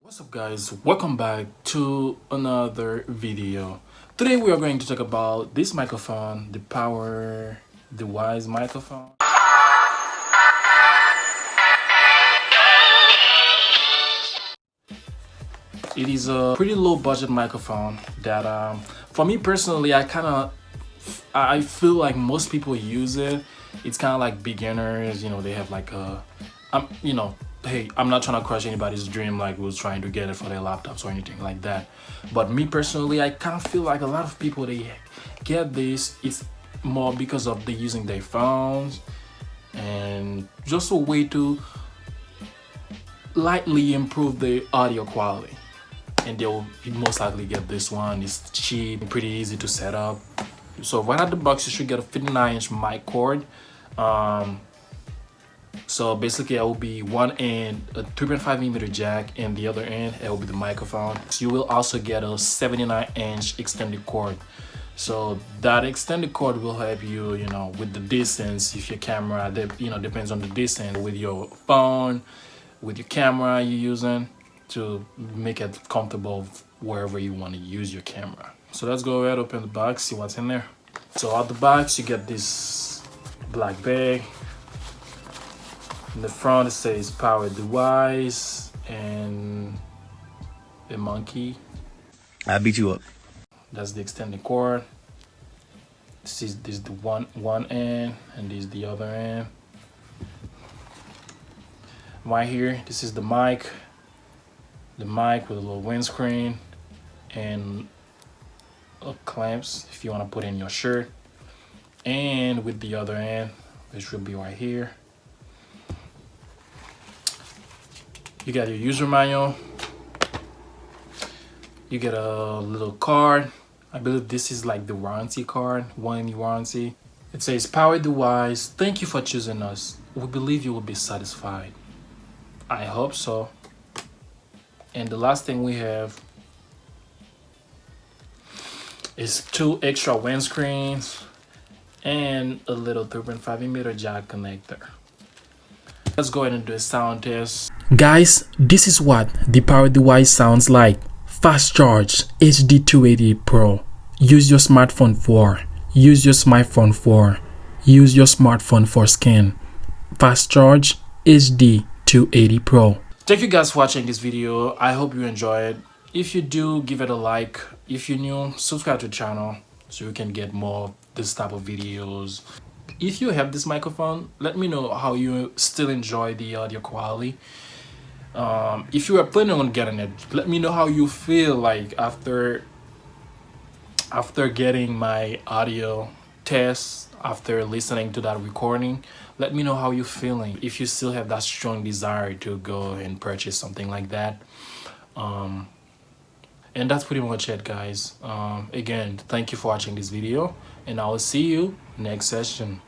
What's up guys, welcome back to another video. Today we are going to talk about this microphone, the PowerDewise microphone. It is a pretty low budget microphone that for me personally I feel like most people use it. It's kind of like beginners, they have like a hey, I'm not trying to crush anybody's dream like who's trying to get it for their laptops or anything like that. But me personally, I kind of feel like a lot of people, they get this, it's more because of they using their phones and just a way to lightly improve the audio quality. And they'll most likely get this one. It's cheap, pretty easy to set up. So right out the box, you should get a 59-inch mic cord. So basically, it will be one end a 3.5mm jack, and the other end it will be the microphone. So you will also get a 79-inch extended cord. So that extended cord will help you, with the distance. If your camera, depends on the distance with your phone, with your camera you're using, to make it comfortable wherever you want to use your camera. So let's go ahead, open the box, see what's in there. So out the box, you get this black bag. In the front, it says PowerDewise and a monkey. I beat you up. That's the extended cord. This is the one end, and this is the other end. Right here, this is the mic. The mic with a little windscreen and clamps if you want to put in your shirt. And with the other end, which will be right here, you got your user manual. You get a little card. I believe this is like the warranty card, 1 year warranty. It says, PowerDewise, thank you for choosing us. We believe you will be satisfied. I hope so. And the last thing we have is 2 extra windscreens and a little 3.5mm jack connector. Let's go ahead and do a sound test. Guys, this is what the PowerDewise sounds like. Fast charge HD 280 Pro. Use your smartphone for. Use your smartphone for. Use your smartphone for scan. Fast charge HD 280 Pro. Thank you guys for watching this video. I hope you enjoy it. If you do, give it a like. If you're new, subscribe to the channel so you can get more of this type of videos. If you have this microphone, let me know how you still enjoy the audio quality. If you are planning on getting it, let me know how you feel like after getting my audio test, after listening to that recording. Let me know how you're feeling, if you still have that strong desire to go and purchase something like that. And that's pretty much it, guys. Again, thank you for watching this video, and I will see you next session.